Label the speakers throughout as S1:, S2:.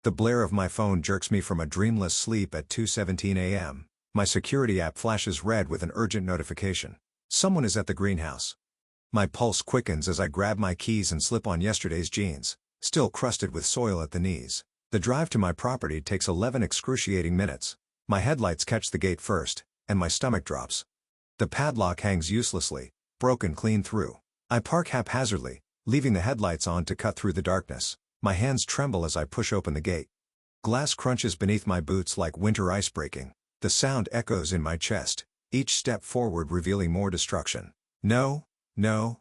S1: The blare of my phone jerks me from a dreamless sleep at 2:17 a.m. My security app flashes red with an urgent notification. Someone is at the greenhouse. My pulse quickens as I grab my keys and slip on yesterday's jeans, still crusted with soil at the knees. The drive to my property takes 11 excruciating minutes. My headlights catch the gate first, and my stomach drops. The padlock hangs uselessly, broken clean through. I park haphazardly, leaving the headlights on to cut through the darkness. My hands tremble as I push open the gate. Glass crunches beneath my boots like winter ice breaking. The sound echoes in my chest, each step forward revealing more destruction. No, no.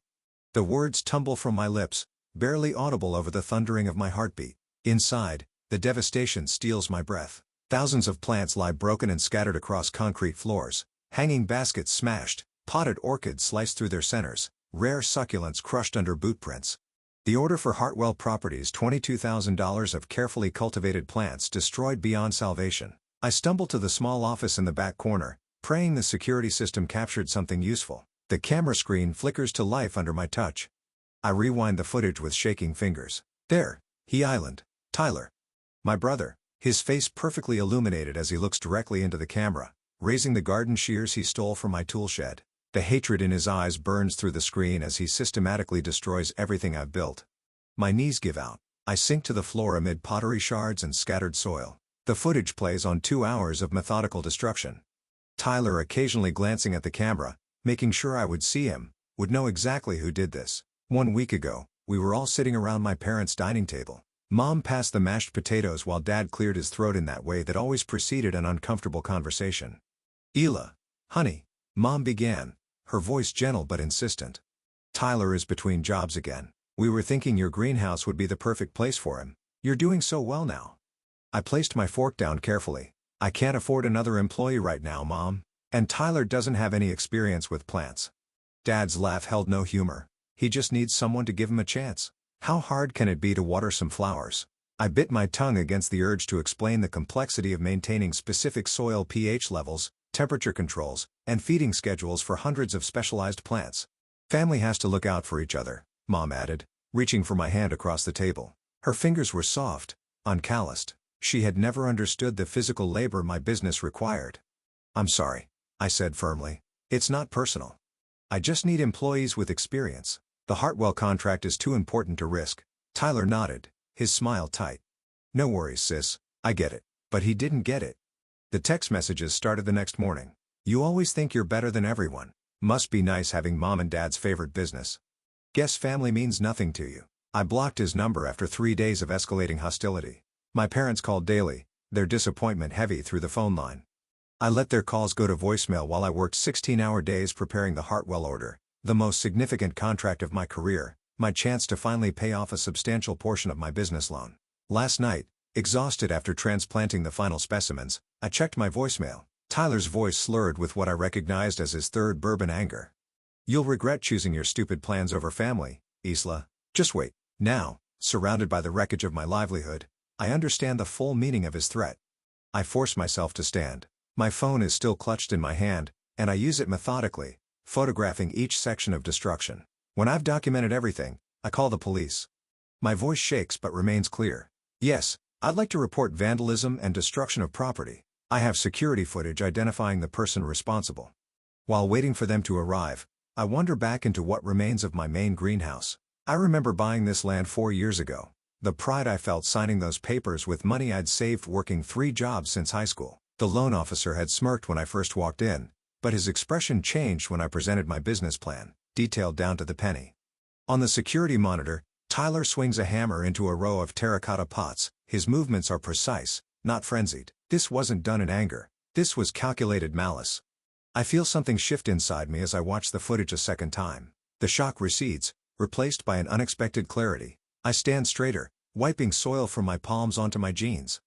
S1: The words tumble from my lips, barely audible over the thundering of my heartbeat. Inside, the devastation steals my breath. Thousands of plants lie broken and scattered across concrete floors, hanging baskets smashed, potted orchids sliced through their centers, rare succulents crushed under boot prints. The order for Hartwell Properties, $22,000 of carefully cultivated plants destroyed beyond salvation. I stumble to the small office in the back corner, praying the security system captured something useful. The camera screen flickers to life under my touch. I rewind the footage with shaking fingers. There, he island. Tyler. My brother, his face perfectly illuminated as he looks directly into the camera, raising the garden shears he stole from my tool shed. The hatred in his eyes burns through the screen as he systematically destroys everything I've built. My knees give out. I sink to the floor amid pottery shards and scattered soil. The footage plays on 2 hours of methodical destruction. Tyler occasionally glancing at the camera, making sure I would see him, would know exactly who did this. 1 week ago, we were all sitting around my parents' dining table. Mom passed the mashed potatoes while Dad cleared his throat in that way that always preceded an uncomfortable conversation. "Ela, honey," Mom began, her voice gentle but insistent. "Tyler is between jobs again. We were thinking your greenhouse would be the perfect place for him. You're doing so well now." I placed my fork down carefully. "I can't afford another employee right now, Mom. And Tyler doesn't have any experience with plants." Dad's laugh held no humor. "He just needs someone to give him a chance. How hard can it be to water some flowers?" I bit my tongue against the urge to explain the complexity of maintaining specific soil pH levels, temperature controls, and feeding schedules for hundreds of specialized plants. "Family has to look out for each other," Mom added, reaching for my hand across the table. Her fingers were soft, uncalloused. She had never understood the physical labor my business required. "I'm sorry," I said firmly. "It's not personal. I just need employees with experience. The Hartwell contract is too important to risk." Tyler nodded, his smile tight. "No worries, sis, I get it." But he didn't get it. The text messages started the next morning. "You always think you're better than everyone. Must be nice having Mom and Dad's favorite business. Guess family means nothing to you." I blocked his number after 3 days of escalating hostility. My parents called daily, their disappointment heavy through the phone line. I let their calls go to voicemail while I worked 16-hour days preparing the Hartwell order, the most significant contract of my career, my chance to finally pay off a substantial portion of my business loan. Last night, exhausted after transplanting the final specimens, I checked my voicemail. Tyler's voice slurred with what I recognized as his third bourbon anger. "You'll regret choosing your stupid plans over family, Isla. Just wait." Now, surrounded by the wreckage of my livelihood, I understand the full meaning of his threat. I force myself to stand. My phone is still clutched in my hand, and I use it methodically, photographing each section of destruction. When I've documented everything, I call the police. My voice shakes but remains clear. "Yes, I'd like to report vandalism and destruction of property. I have security footage identifying the person responsible." While waiting for them to arrive, I wander back into what remains of my main greenhouse. I remember buying this land 4 years ago. The pride I felt signing those papers with money I'd saved working 3 jobs since high school. The loan officer had smirked when I first walked in, but his expression changed when I presented my business plan, detailed down to the penny. On the security monitor, Tyler swings a hammer into a row of terracotta pots. His movements are precise, not frenzied. This wasn't done in anger. This was calculated malice. I feel something shift inside me as I watch the footage a second time. The shock recedes, replaced by an unexpected clarity. I stand straighter, wiping soil from my palms onto my jeans.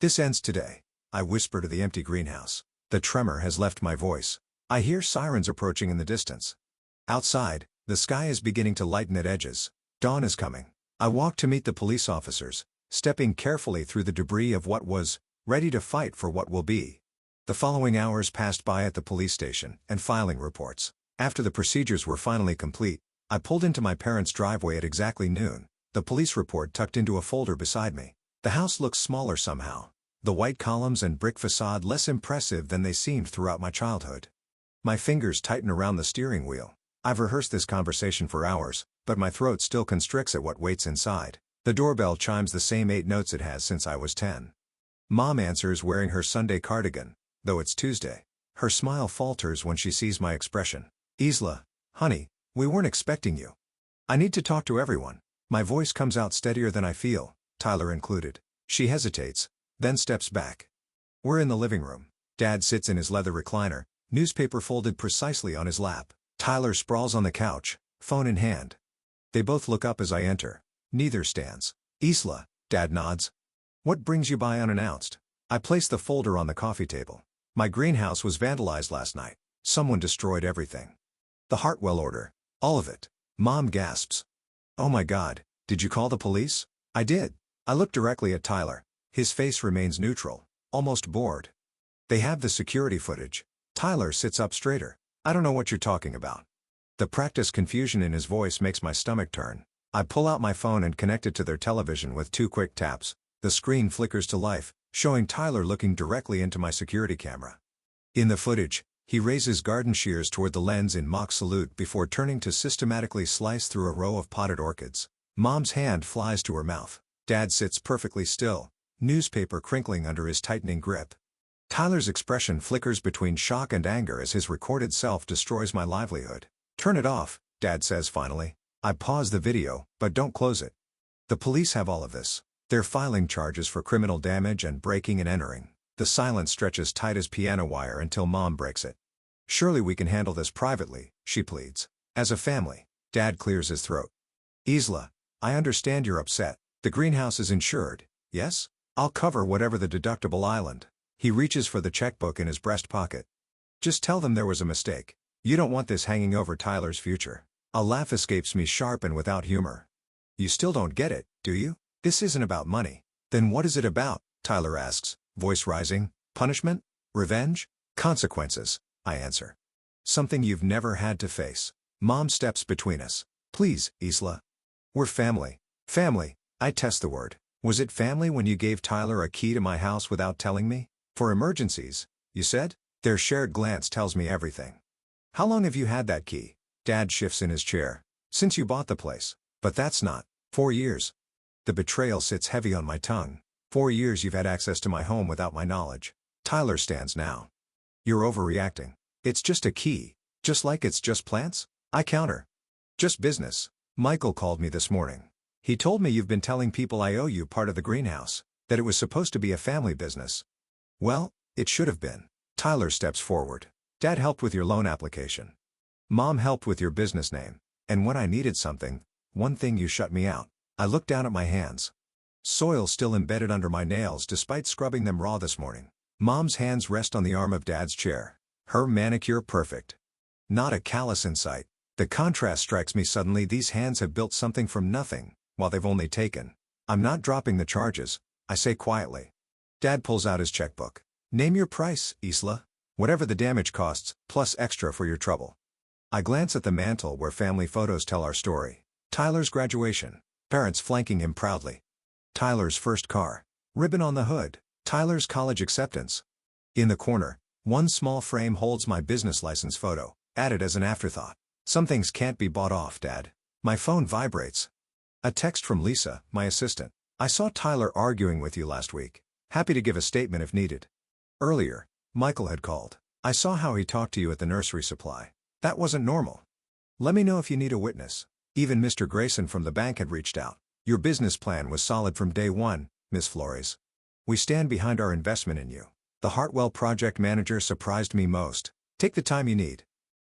S1: "This ends today," I whisper to the empty greenhouse. The tremor has left my voice. I hear sirens approaching in the distance. Outside, the sky is beginning to lighten at edges. Dawn is coming. I walk to meet the police officers, stepping carefully through the debris of what was, ready to fight for what will be. The following hours passed by at the police station and filing reports. After the procedures were finally complete, I pulled into my parents' driveway at exactly noon, the police report tucked into a folder beside me. The house looks smaller somehow. The white columns and brick facade less impressive than they seemed throughout my childhood. My fingers tighten around the steering wheel. I've rehearsed this conversation for hours, but my throat still constricts at what waits inside. The doorbell chimes the same 8 notes it has since I was 10. Mom answers wearing her Sunday cardigan, though it's Tuesday. Her smile falters when she sees my expression. Isla, honey, we weren't expecting you. I need to talk to everyone. My voice comes out steadier than I feel, Tyler included. She hesitates, then steps back. We're in the living room. Dad sits in his leather recliner, newspaper folded precisely on his lap. Tyler sprawls on the couch, phone in hand. They both look up as I enter. Neither stands. Isla, Dad nods. What brings you by unannounced? I place the folder on the coffee table. My greenhouse was vandalized last night. Someone destroyed everything. The Hartwell order. All of it. Mom gasps. Oh my God, did you call the police? I did. I look directly at Tyler. His face remains neutral, almost bored. They have the security footage. Tyler sits up straighter. I don't know what you're talking about. The practiced confusion in his voice makes my stomach turn. I pull out my phone and connect it to their television with 2 quick taps. The screen flickers to life, showing Tyler looking directly into my security camera. In the footage, he raises garden shears toward the lens in mock salute before turning to systematically slice through a row of potted orchids. Mom's hand flies to her mouth. Dad sits perfectly still, newspaper crinkling under his tightening grip. Tyler's expression flickers between shock and anger as his recorded self destroys my livelihood. Turn it off, Dad says finally. I pause the video, but don't close it. The police have all of this. They're filing charges for criminal damage and breaking and entering. The silence stretches tight as piano wire until Mom breaks it. Surely we can handle this privately, she pleads. As a family. Dad clears his throat. Isla, I understand you're upset. The greenhouse is insured, yes? I'll cover whatever the deductible island. He reaches for the checkbook in his breast pocket. Just tell them there was a mistake. You don't want this hanging over Tyler's future. A laugh escapes me sharp and without humor. You still don't get it, do you? This isn't about money. Then what is it about? Tyler asks, voice rising. Punishment? Revenge? Consequences, I answer. Something you've never had to face. Mom steps between us. Please, Isla. We're family. Family. I test the word. Was it family when you gave Tyler a key to my house without telling me? For emergencies, you said? Their shared glance tells me everything. How long have you had that key? Dad shifts in his chair. Since you bought the place. But that's not. 4 years. The betrayal sits heavy on my tongue. 4 years you've had access to my home without my knowledge. Tyler stands now. You're overreacting. It's just a key. Just like it's just plants? I counter. Just business. Michael called me this morning. He told me you've been telling people I owe you part of the greenhouse, that it was supposed to be a family business. Well, it should have been. Tyler steps forward. Dad helped with your loan application. Mom helped with your business name. And when I needed something, one thing you shut me out. I look down at my hands. Soil still embedded under my nails despite scrubbing them raw this morning. Mom's hands rest on the arm of Dad's chair. Her manicure perfect. Not a callus in sight. The contrast strikes me suddenly. These hands have built something from nothing, while they've only taken. I'm not dropping the charges, I say quietly. Dad pulls out his checkbook. Name your price, Isla. Whatever the damage costs, plus extra for your trouble. I glance at the mantle where family photos tell our story. Tyler's graduation. Parents flanking him proudly. Tyler's first car. Ribbon on the hood. Tyler's college acceptance. In the corner, one small frame holds my business license photo, added as an afterthought. Some things can't be bought off, Dad. My phone vibrates. A text from Lisa, my assistant. I saw Tyler arguing with you last week. Happy to give a statement if needed. Earlier, Michael had called. I saw how he talked to you at the nursery supply. That wasn't normal. Let me know if you need a witness. Even Mr. Grayson from the bank had reached out. Your business plan was solid from day one, Miss Flores. We stand behind our investment in you. The Hartwell project manager surprised me most. Take the time you need.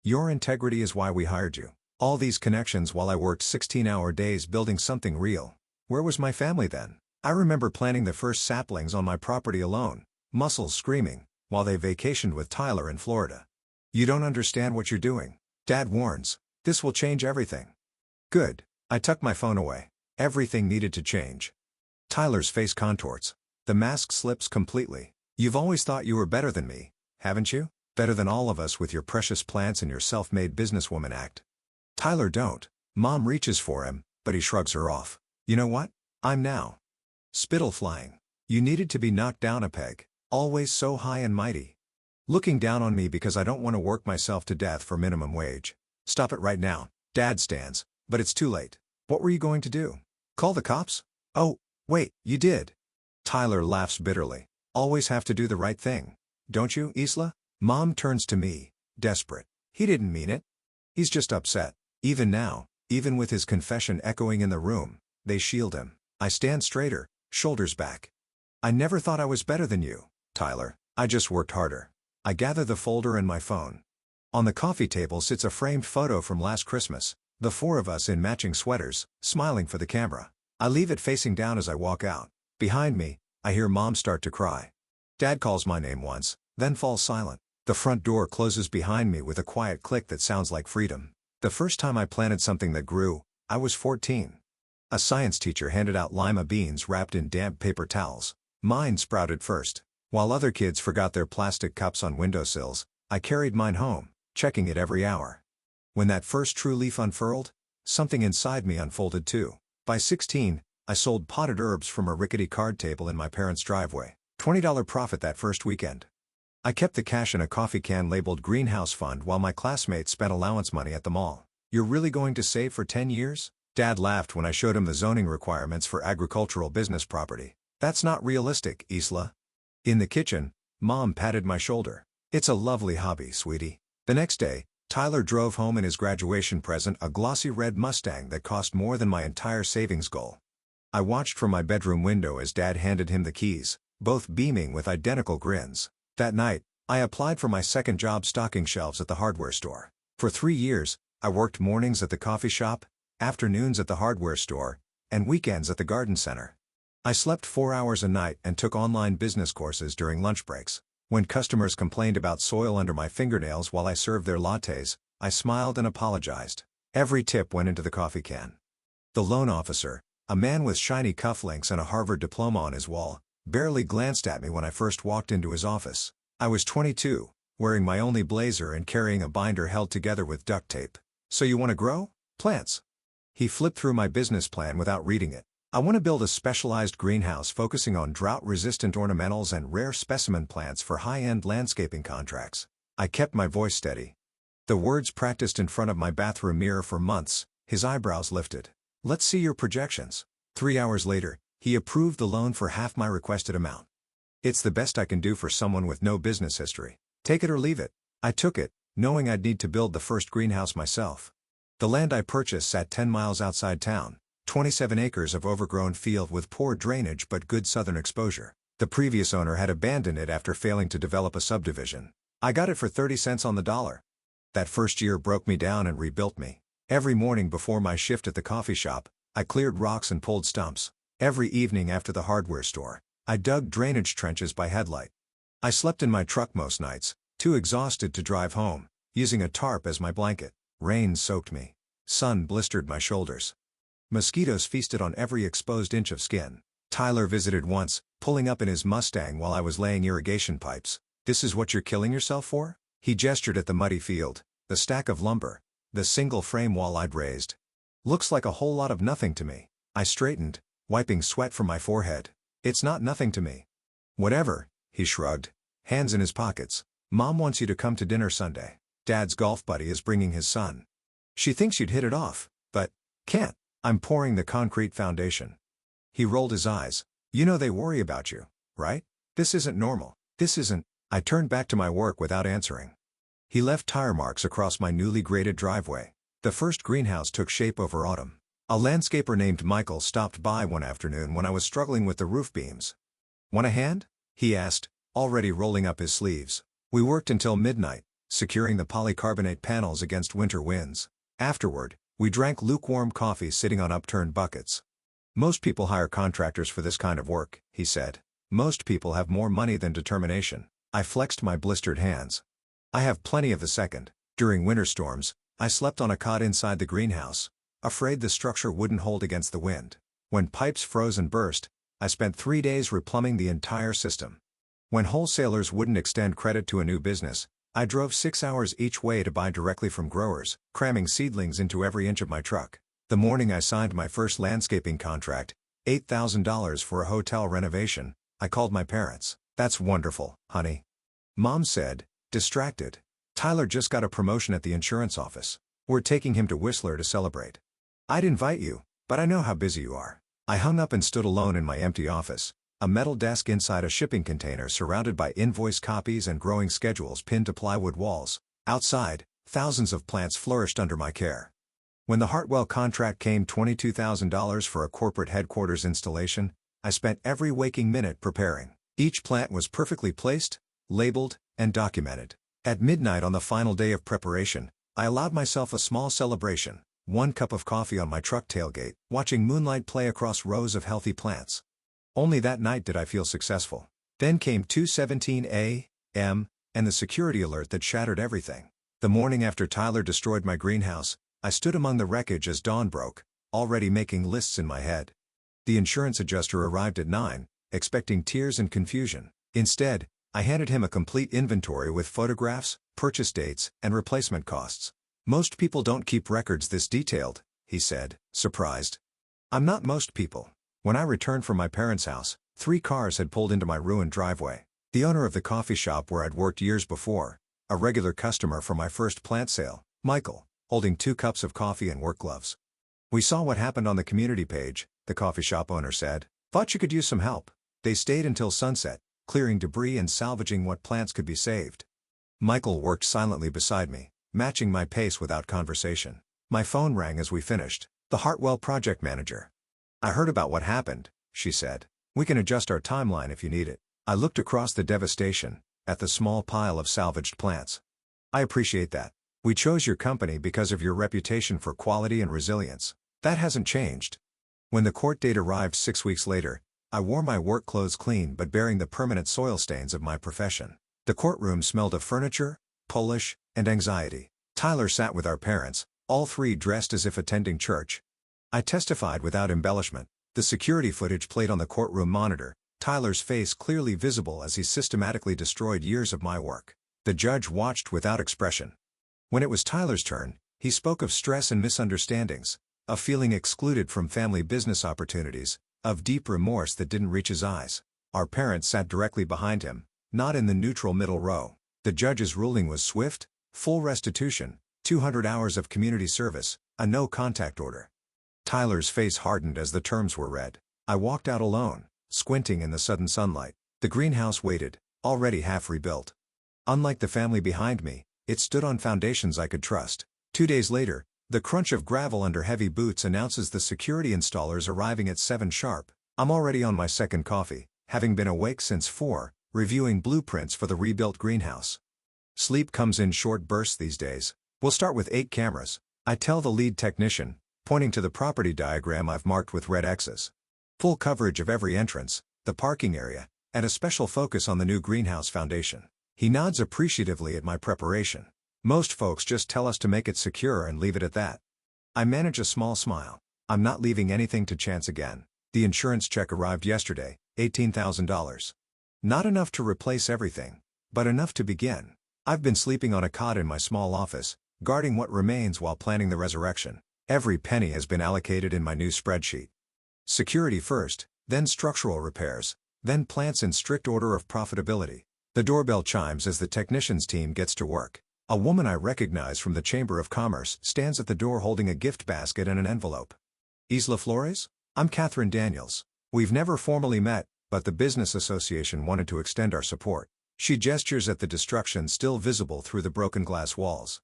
S1: Your integrity is why we hired you. All these connections while I worked 16-hour days building something real. Where was my family then? I remember planting the first saplings on my property alone, muscles screaming, while they vacationed with Tyler in Florida. You don't understand what you're doing. Dad warns. This will change everything. Good. I tuck my phone away. Everything needed to change. Tyler's face contorts. The mask slips completely. You've always thought you were better than me, haven't you? Better than all of us with your precious plants and your self-made businesswoman act. Tyler, don't. Mom reaches for him, but he shrugs her off. You know what? I'm now. Spittle flying. You needed to be knocked down a peg. Always so high and mighty. Looking down on me because I don't want to work myself to death for minimum wage. Stop it right now. Dad stands, but it's too late. What were you going to do? Call the cops? Oh, wait, you did. Tyler laughs bitterly. Always have to do the right thing. Don't you, Isla? Mom turns to me, desperate. He didn't mean it. He's just upset. Even now, even with his confession echoing in the room, they shield him. I stand straighter, shoulders back. I never thought I was better than you, Tyler. I just worked harder. I gather the folder and my phone. On the coffee table sits a framed photo from last Christmas, the four of us in matching sweaters, smiling for the camera. I leave it facing down as I walk out. Behind me, I hear Mom start to cry. Dad calls my name once, then falls silent. The front door closes behind me with a quiet click that sounds like freedom. The first time I planted something that grew, I was 14. A science teacher handed out lima beans wrapped in damp paper towels. Mine sprouted first. While other kids forgot their plastic cups on windowsills, I carried mine home, checking it every hour. When that first true leaf unfurled, something inside me unfolded too. By 16, I sold potted herbs from a rickety card table in my parents' driveway. $20 profit that first weekend. I kept the cash in a coffee can labeled Greenhouse Fund while my classmates spent allowance money at the mall. You're really going to save for 10 years? Dad laughed when I showed him the zoning requirements for agricultural business property. That's not realistic, Isla. In the kitchen, Mom patted my shoulder. It's a lovely hobby, sweetie. The next day, Tyler drove home in his graduation present a glossy red Mustang that cost more than my entire savings goal. I watched from my bedroom window as Dad handed him the keys, both beaming with identical grins. That night, I applied for my second job stocking shelves at the hardware store. For 3 years, I worked mornings at the coffee shop, afternoons at the hardware store, and weekends at the garden center. I slept 4 hours a night and took online business courses during lunch breaks. When customers complained about soil under my fingernails while I served their lattes, I smiled and apologized. Every tip went into the coffee can. The loan officer, a man with shiny cufflinks and a Harvard diploma on his wall, barely glanced at me when I first walked into his office. I was 22, wearing my only blazer and carrying a binder held together with duct tape. So you want to grow plants? He flipped through my business plan without reading it. I want to build a specialized greenhouse focusing on drought-resistant ornamentals and rare specimen plants for high-end landscaping contracts. I kept my voice steady. The words practiced in front of my bathroom mirror for months. His eyebrows lifted. Let's see your projections. 3 hours later, he approved the loan for half my requested amount. It's the best I can do for someone with no business history. Take it or leave it. I took it, knowing I'd need to build the first greenhouse myself. The land I purchased sat 10 miles outside town. 27 acres of overgrown field with poor drainage but good southern exposure. The previous owner had abandoned it after failing to develop a subdivision. I got it for 30 cents on the dollar. That first year broke me down and rebuilt me. Every morning before my shift at the coffee shop, I cleared rocks and pulled stumps. Every evening after the hardware store, I dug drainage trenches by headlight. I slept in my truck most nights, too exhausted to drive home, using a tarp as my blanket. Rain soaked me. Sun blistered my shoulders. Mosquitoes feasted on every exposed inch of skin. Tyler visited once, pulling up in his Mustang while I was laying irrigation pipes. This is what you're killing yourself for? He gestured at the muddy field, the stack of lumber, the single frame wall I'd raised. Looks like a whole lot of nothing to me. I straightened, wiping sweat from my forehead. It's not nothing to me. Whatever, he shrugged, hands in his pockets. Mom wants you to come to dinner Sunday. Dad's golf buddy is bringing his son. She thinks you'd hit it off, but can't. I'm pouring the concrete foundation. He rolled his eyes. You know they worry about you, right? This isn't normal. This isn't. I turned back to my work without answering. He left tire marks across my newly graded driveway. The first greenhouse took shape over autumn. A landscaper named Michael stopped by one afternoon when I was struggling with the roof beams. Want a hand? He asked, already rolling up his sleeves. We worked until midnight, securing the polycarbonate panels against winter winds. Afterward, we drank lukewarm coffee sitting on upturned buckets. Most people hire contractors for this kind of work, he said. Most people have more money than determination. I flexed my blistered hands. I have plenty of the second. During winter storms, I slept on a cot inside the greenhouse, afraid the structure wouldn't hold against the wind. When pipes froze and burst, I spent 3 days replumbing the entire system. When wholesalers wouldn't extend credit to a new business, I drove 6 hours each way to buy directly from growers, cramming seedlings into every inch of my truck. The morning I signed my first landscaping contract, $8,000 for a hotel renovation, I called my parents. That's wonderful, honey. Mom said, distracted. Tyler just got a promotion at the insurance office. We're taking him to Whistler to celebrate. I'd invite you, but I know how busy you are. I hung up and stood alone in my empty office, a metal desk inside a shipping container surrounded by invoice copies and growing schedules pinned to plywood walls. Outside, thousands of plants flourished under my care. When the Hartwell contract came, $22,000 for a corporate headquarters installation, I spent every waking minute preparing. Each plant was perfectly placed, labeled, and documented. At midnight on the final day of preparation, I allowed myself a small celebration, 1 cup of coffee on my truck tailgate, watching moonlight play across rows of healthy plants. Only that night did I feel successful. Then came 2:17 a.m., and the security alert that shattered everything. The morning after Tyler destroyed my greenhouse, I stood among the wreckage as dawn broke, already making lists in my head. The insurance adjuster arrived at 9, expecting tears and confusion. Instead, I handed him a complete inventory with photographs, purchase dates, and replacement costs. Most people don't keep records this detailed, he said, surprised. I'm not most people. When I returned from my parents' house, 3 cars had pulled into my ruined driveway. The owner of the coffee shop where I'd worked years before, a regular customer from my first plant sale, Michael, holding 2 cups of coffee and work gloves. We saw what happened on the community page, the coffee shop owner said. Thought you could use some help. They stayed until sunset, clearing debris and salvaging what plants could be saved. Michael worked silently beside me, matching my pace without conversation. My phone rang as we finished. The Hartwell project manager. I heard about what happened, she said. We can adjust our timeline if you need it. I looked across the devastation, at the small pile of salvaged plants. I appreciate that. We chose your company because of your reputation for quality and resilience. That hasn't changed. When the court date arrived 6 weeks later, I wore my work clothes clean but bearing the permanent soil stains of my profession. The courtroom smelled of furniture, polish, and anxiety. Tyler sat with our parents, all 3 dressed as if attending church. I testified without embellishment. The security footage played on the courtroom monitor, Tyler's face clearly visible as he systematically destroyed years of my work. The judge watched without expression. When it was Tyler's turn, he spoke of stress and misunderstandings, of feeling excluded from family business opportunities, of deep remorse that didn't reach his eyes. Our parents sat directly behind him, not in the neutral middle row. The judge's ruling was swift, full restitution, 200 hours of community service, a no-contact order. Tyler's face hardened as the terms were read. I walked out alone, squinting in the sudden sunlight. The greenhouse waited, already half rebuilt. Unlike the family behind me, it stood on foundations I could trust. 2 days later, the crunch of gravel under heavy boots announces the security installers arriving at 7 sharp. I'm already on my second coffee, having been awake since 4, reviewing blueprints for the rebuilt greenhouse. Sleep comes in short bursts these days. We'll start with 8 cameras, I tell the lead technician, pointing to the property diagram I've marked with red X's. Full coverage of every entrance, the parking area, and a special focus on the new greenhouse foundation. He nods appreciatively at my preparation. Most folks just tell us to make it secure and leave it at that. I manage a small smile. I'm not leaving anything to chance again. The insurance check arrived yesterday, $18,000. Not enough to replace everything, but enough to begin. I've been sleeping on a cot in my small office, guarding what remains while planning the resurrection. Every penny has been allocated in my new spreadsheet. Security first, then structural repairs, then plants in strict order of profitability. The doorbell chimes as the technicians team gets to work. A woman I recognize from the Chamber of Commerce stands at the door holding a gift basket and an envelope. Isla Flores? I'm Catherine Daniels. We've never formally met, but the business association wanted to extend our support. She gestures at the destruction still visible through the broken glass walls.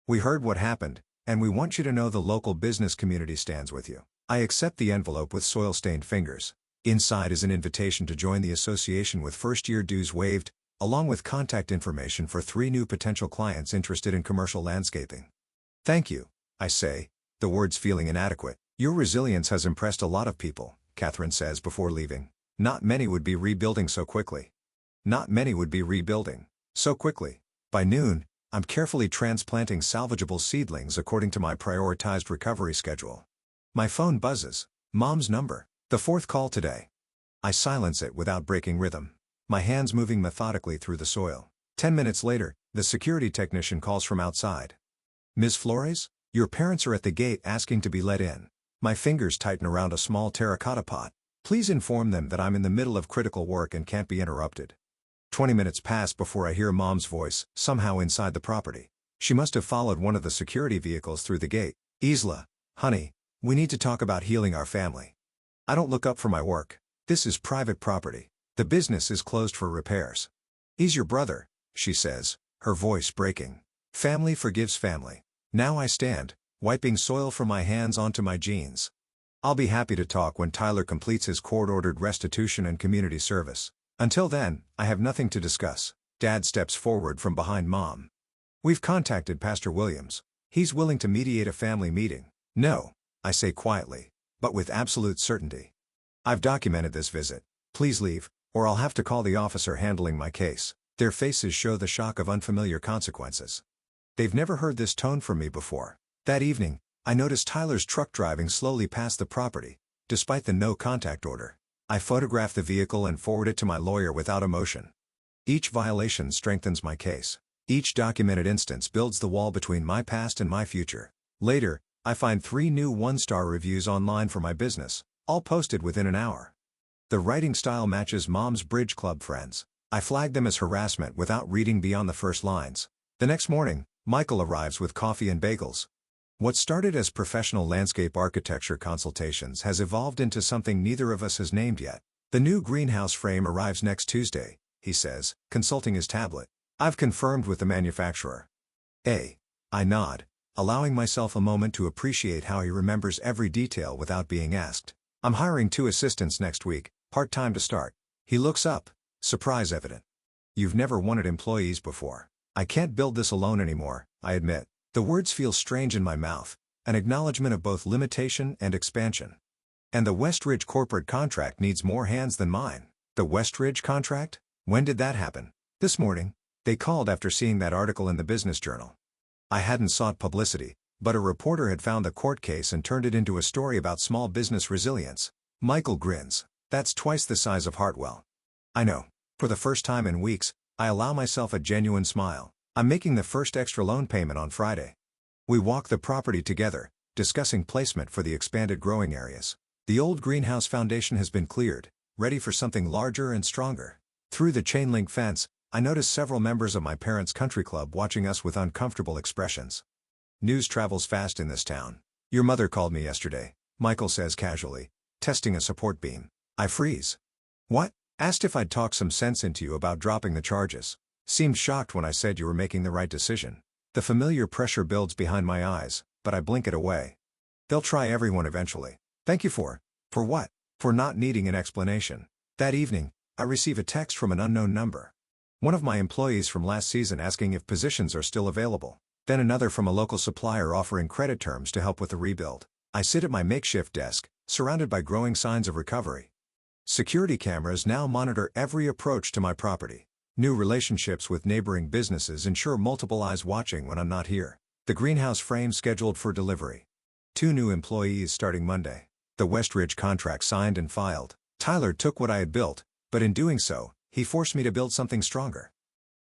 S1: We heard what happened, and we want you to know the local business community stands with you. I accept the envelope with soil-stained fingers. Inside is an invitation to join the association with first-year dues waived, along with contact information for 3 new potential clients interested in commercial landscaping. Thank you, I say, the words feeling inadequate. Your resilience has impressed a lot of people, Catherine says before leaving. Not many would be rebuilding so quickly. Not many would be rebuilding so quickly. By noon, I'm carefully transplanting salvageable seedlings according to my prioritized recovery schedule. My phone buzzes. Mom's number. The 4th call today. I silence it without breaking rhythm, my hands moving methodically through the soil. 10 minutes later, the security technician calls from outside. Ms. Flores, your parents are at the gate asking to be let in. My fingers tighten around a small terracotta pot. Please inform them that I'm in the middle of critical work and can't be interrupted. 20 minutes pass before I hear Mom's voice, somehow inside the property. She must have followed one of the security vehicles through the gate. Isla, honey, we need to talk about healing our family. I don't look up for my work. This is private property. The business is closed for repairs. He's your brother, she says, her voice breaking. Family forgives family. Now I stand, wiping soil from my hands onto my jeans. I'll be happy to talk when Tyler completes his court-ordered restitution and community service. Until then, I have nothing to discuss. Dad steps forward from behind Mom. We've contacted Pastor Williams. He's willing to mediate a family meeting. No, I say quietly, but with absolute certainty. I've documented this visit. Please leave, or I'll have to call the officer handling my case. Their faces show the shock of unfamiliar consequences. They've never heard this tone from me before. That evening, I noticed Tyler's truck driving slowly past the property, despite the no-contact order. I photograph the vehicle and forward it to my lawyer without emotion. Each violation strengthens my case. Each documented instance builds the wall between my past and my future. Later, I find 3 new 1-star reviews online for my business, all posted within an hour. The writing style matches Mom's Bridge Club friends. I flag them as harassment without reading beyond the first lines. The next morning, Michael arrives with coffee and bagels. What started as professional landscape architecture consultations has evolved into something neither of us has named yet. The new greenhouse frame arrives next Tuesday, he says, consulting his tablet. I've confirmed with the manufacturer. I nod, allowing myself a moment to appreciate how he remembers every detail without being asked. I'm hiring 2 assistants next week, part-time to start. He looks up, surprise evident. You've never wanted employees before. I can't build this alone anymore, I admit. The words feel strange in my mouth, an acknowledgement of both limitation and expansion. And the Westridge corporate contract needs more hands than mine. The Westridge contract? When did that happen? This morning. They called after seeing that article in the Business Journal. I hadn't sought publicity, but a reporter had found the court case and turned it into a story about small business resilience. Michael grins. That's twice the size of Hartwell. I know. For the first time in weeks, I allow myself a genuine smile. I'm making the first extra loan payment on Friday. We walk the property together, discussing placement for the expanded growing areas. The old greenhouse foundation has been cleared, ready for something larger and stronger. Through the chain-link fence, I notice several members of my parents' country club watching us with uncomfortable expressions. News travels fast in this town. Your mother called me yesterday, Michael says casually, testing a support beam. I freeze. What? Asked if I'd talk some sense into you about dropping the charges. Seemed shocked when I said you were making the right decision. The familiar pressure builds behind my eyes, but I blink it away. They'll try everyone eventually. Thank you for what? For not needing an explanation. That evening, I receive a text from an unknown number. One of my employees from last season asking if positions are still available. Then another from a local supplier offering credit terms to help with the rebuild. I sit at my makeshift desk, surrounded by growing signs of recovery. Security cameras now monitor every approach to my property. New relationships with neighboring businesses ensure multiple eyes watching when I'm not here. The greenhouse frame scheduled for delivery. 2 new employees starting Monday. The Westridge contract signed and filed. Tyler took what I had built, but in doing so, he forced me to build something stronger.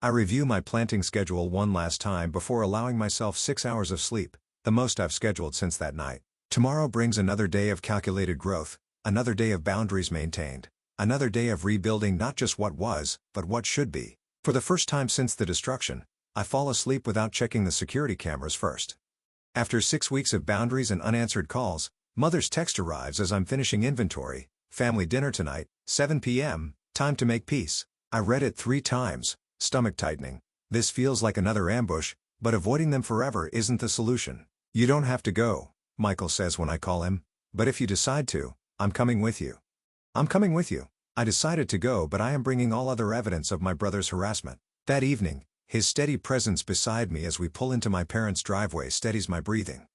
S1: I review my planting schedule one last time before allowing myself 6 hours of sleep, the most I've scheduled since that night. Tomorrow brings another day of calculated growth, another day of boundaries maintained. Another day of rebuilding not just what was, but what should be. For the first time since the destruction, I fall asleep without checking the security cameras first. After 6 weeks of boundaries and unanswered calls, Mother's text arrives as I'm finishing inventory. Family dinner tonight, 7 p.m., time to make peace. I read it 3 times, stomach tightening. This feels like another ambush, but avoiding them forever isn't the solution. You don't have to go, Michael says when I call him. But if you decide to, I'm coming with you. I'm coming with you. I decided to go, but I am bringing all other evidence of my brother's harassment. That evening, his steady presence beside me as we pull into my parents' driveway steadies my breathing.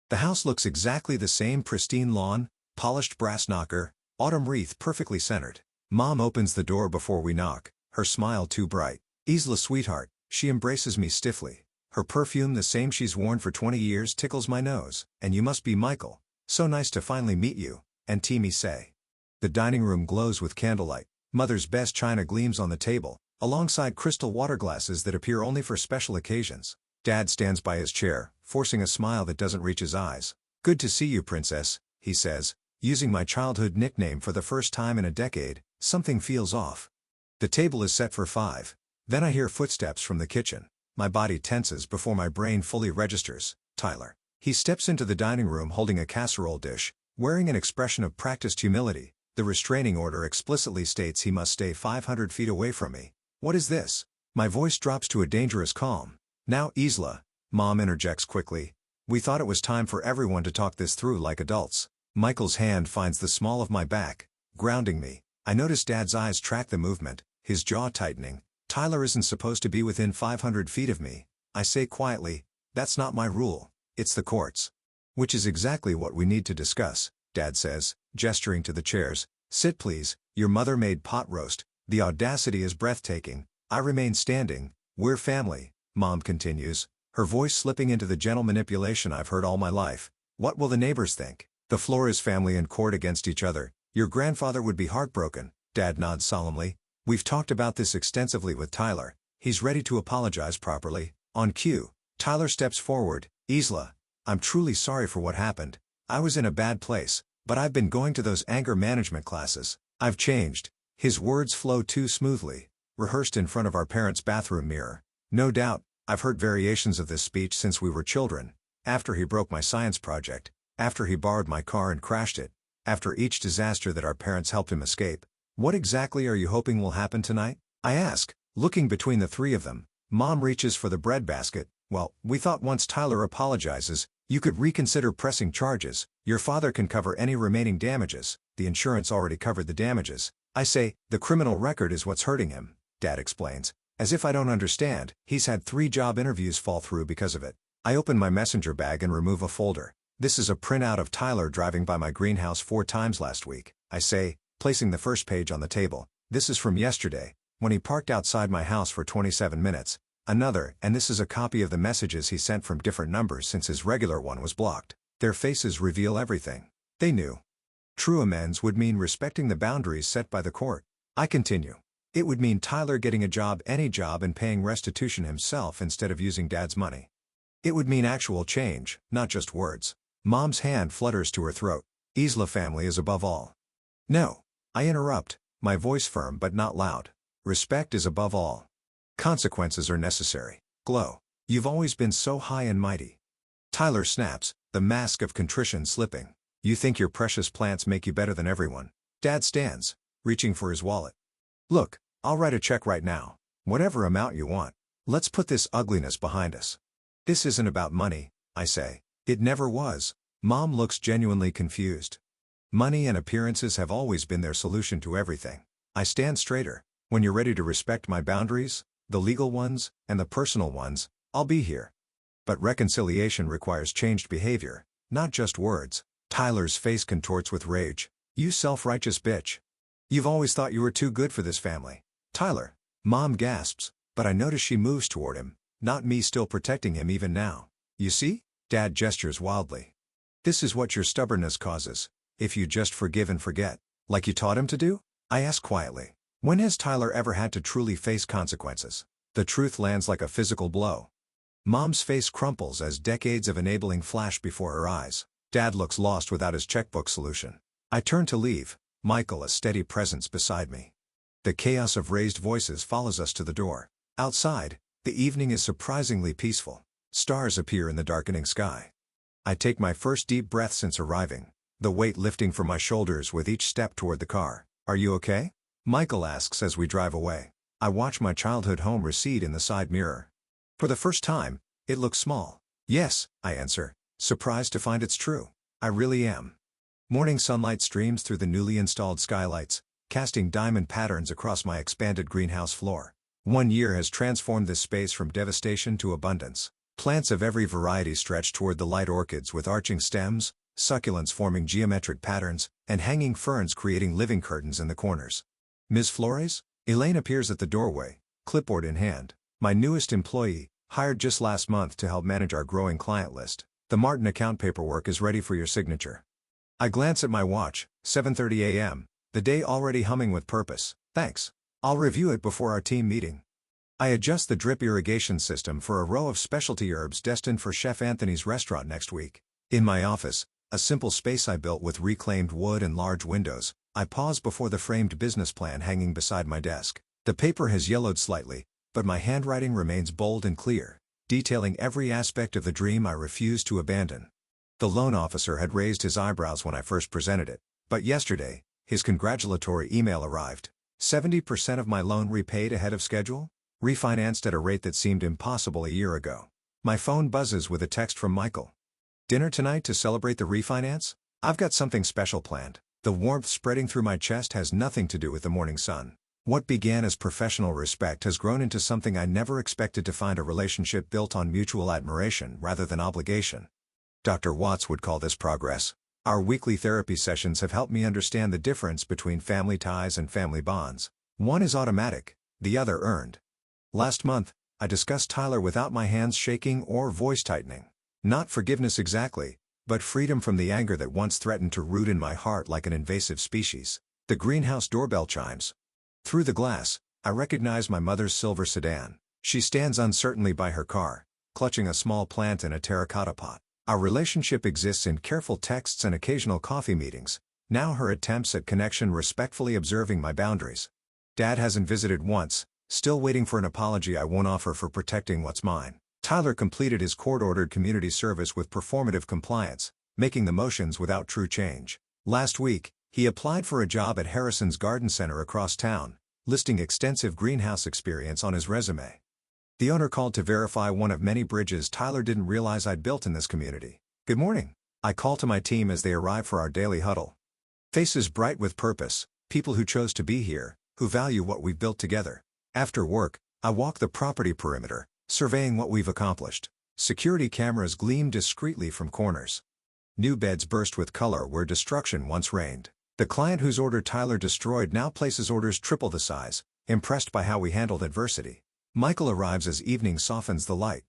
S1: The house looks exactly the same: pristine lawn, polished brass knocker, autumn wreath perfectly centered. Mom opens the door before we knock, her smile too bright. Isla, sweetheart, she embraces me stiffly. Her perfume, the same she's worn for 20 years, tickles my nose. And you must be Michael. So nice to finally meet you, and Timmy say. The dining room glows with candlelight. Mother's best china gleams on the table, alongside crystal water glasses that appear only for special occasions. Dad stands by his chair, forcing a smile that doesn't reach his eyes. Good to see you, princess, he says, Using my childhood nickname for the first time in a decade, something feels off. The table is set for 5. Then I hear footsteps from the kitchen. My body tenses before my brain fully registers. Tyler. He steps into the dining room holding a casserole dish, wearing an expression of practiced humility. The restraining order explicitly states he must stay 500 feet away from me. What is this? My voice drops to a dangerous calm. Now, Isla, Mom interjects quickly. We thought it was time for everyone to talk this through like adults. Michael's hand finds the small of my back, grounding me. I notice Dad's eyes track the movement, his jaw tightening. Tyler isn't supposed to be within 500 feet of me. I say quietly, that's not my rule. It's the court's. Which is exactly what we need to discuss, Dad says, gesturing to the chairs. Sit please, your mother made pot roast. The audacity is breathtaking. I remain standing. We're family, Mom continues, her voice slipping into the gentle manipulation I've heard all my life. What will the neighbors think? The floor is family and court against each other. Your grandfather would be heartbroken, Dad nods solemnly. We've talked about this extensively with Tyler. He's ready to apologize properly. On cue, Tyler steps forward. Isla, I'm truly sorry for what happened. I was in a bad place, but I've been going to those anger management classes. I've changed. His words flow too smoothly, rehearsed in front of our parents' bathroom mirror. No doubt, I've heard variations of this speech since we were children. After he broke my science project, after he borrowed my car and crashed it, after each disaster that our parents helped him escape. What exactly are you hoping will happen tonight? I ask, looking between the three of them. Mom reaches for the breadbasket. Well, we thought once Tyler apologizes, you could reconsider pressing charges. Your father can cover any remaining damages. The insurance already covered the damages. I say, the criminal record is what's hurting him, Dad explains. As if I don't understand, he's had 3 job interviews fall through because of it. I open my messenger bag and remove a folder. This is a printout of Tyler driving by my greenhouse 4 times last week. I say, placing the first page on the table. This is from yesterday, when he parked outside my house for 27 minutes. Another, and this is a copy of the messages he sent from different numbers since his regular one was blocked. Their faces reveal everything. They knew. True amends would mean respecting the boundaries set by the court. I continue. It would mean Tyler getting a job, any job, and paying restitution himself instead of using Dad's money. It would mean actual change, not just words. Mom's hand flutters to her throat. Isla family is above all. No. I interrupt, my voice firm but not loud. Respect is above all. Consequences are necessary. Glow. You've always been so high and mighty. Tyler snaps, the mask of contrition slipping. You think your precious plants make you better than everyone. Dad stands, reaching for his wallet. Look, I'll write a check right now. Whatever amount you want. Let's put this ugliness behind us. This isn't about money, I say. It never was. Mom looks genuinely confused. Money and appearances have always been their solution to everything. I stand straighter. When you're ready to respect my boundaries, the legal ones, and the personal ones, I'll be here. But reconciliation requires changed behavior, not just words. Tyler's face contorts with rage. You self-righteous bitch. You've always thought you were too good for this family. Tyler. Mom gasps, but I notice she moves toward him, not me still protecting him even now. You see? Dad gestures wildly. This is what your stubbornness causes. If you just forgive and forget, like you taught him to do? I ask quietly. When has Tyler ever had to truly face consequences? The truth lands like a physical blow. Mom's face crumples as decades of enabling flash before her eyes. Dad looks lost without his checkbook solution. I turn to leave, Michael a steady presence beside me. The chaos of raised voices follows us to the door. Outside, the evening is surprisingly peaceful. Stars appear in the darkening sky. I take my first deep breath since arriving, the weight lifting from my shoulders with each step toward the car. Are you okay? Michael asks as we drive away. I watch my childhood home recede in the side mirror. For the first time, it looks small. Yes, I answer, surprised to find it's true. I really am. Morning sunlight streams through the newly installed skylights, casting diamond patterns across my expanded greenhouse floor. 1 year has transformed this space from devastation to abundance. Plants of every variety stretch toward the light, orchids with arching stems, succulents forming geometric patterns, and hanging ferns creating living curtains in the corners. Ms. Flores? Elaine appears at the doorway, clipboard in hand. My newest employee, hired just last month to help manage our growing client list. The Martin account paperwork is ready for your signature. I glance at my watch, 7:30 a.m., the day already humming with purpose. Thanks. I'll review it before our team meeting. I adjust the drip irrigation system for a row of specialty herbs destined for Chef Anthony's restaurant next week. In my office, a simple space I built with reclaimed wood and large windows. I pause before the framed business plan hanging beside my desk. The paper has yellowed slightly, but my handwriting remains bold and clear, detailing every aspect of the dream I refuse to abandon. The loan officer had raised his eyebrows when I first presented it, but yesterday, his congratulatory email arrived. 70% of my loan repaid ahead of schedule? Refinanced at a rate that seemed impossible a year ago. My phone buzzes with a text from Michael. Dinner tonight to celebrate the refinance? I've got something special planned. The warmth spreading through my chest has nothing to do with the morning sun. What began as professional respect has grown into something I never expected to find: a relationship built on mutual admiration rather than obligation. Dr. Watts would call this progress. Our weekly therapy sessions have helped me understand the difference between family ties and family bonds. One is automatic, the other earned. Last month, I discussed Tyler without my hands shaking or voice tightening. Not forgiveness exactly, but freedom from the anger that once threatened to root in my heart like an invasive species. The greenhouse doorbell chimes. Through the glass, I recognize my mother's silver sedan. She stands uncertainly by her car, clutching a small plant in a terracotta pot. Our relationship exists in careful texts and occasional coffee meetings, now her attempts at connection respectfully observing my boundaries. Dad hasn't visited once, still waiting for an apology I won't offer for protecting what's mine. Tyler completed his court-ordered community service with performative compliance, making the motions without true change. Last week, he applied for a job at Harrison's Garden Center across town, listing extensive greenhouse experience on his resume. The owner called to verify one of many bridges Tyler didn't realize I'd built in this community. Good morning. I call to my team as they arrive for our daily huddle. Faces bright with purpose, people who chose to be here, who value what we've built together. After work, I walk the property perimeter, surveying what we've accomplished. Security cameras gleam discreetly from corners. New beds burst with color where destruction once reigned. The client whose order Tyler destroyed now places orders triple the size, impressed by how we handled adversity. Michael arrives as evening softens the light.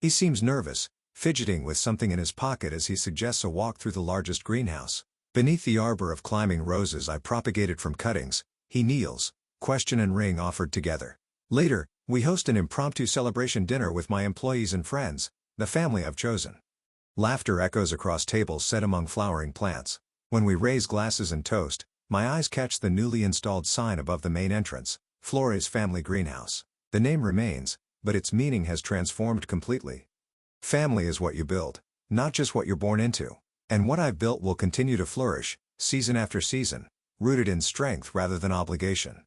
S1: He seems nervous, fidgeting with something in his pocket as he suggests a walk through the largest greenhouse. Beneath the arbor of climbing roses I propagated from cuttings, he kneels, question and ring offered together. Later, we host an impromptu celebration dinner with my employees and friends, the family I've chosen. Laughter echoes across tables set among flowering plants. When we raise glasses and toast, my eyes catch the newly installed sign above the main entrance, Flores Family Greenhouse. The name remains, but its meaning has transformed completely. Family is what you build, not just what you're born into. And what I've built will continue to flourish, season after season, rooted in strength rather than obligation.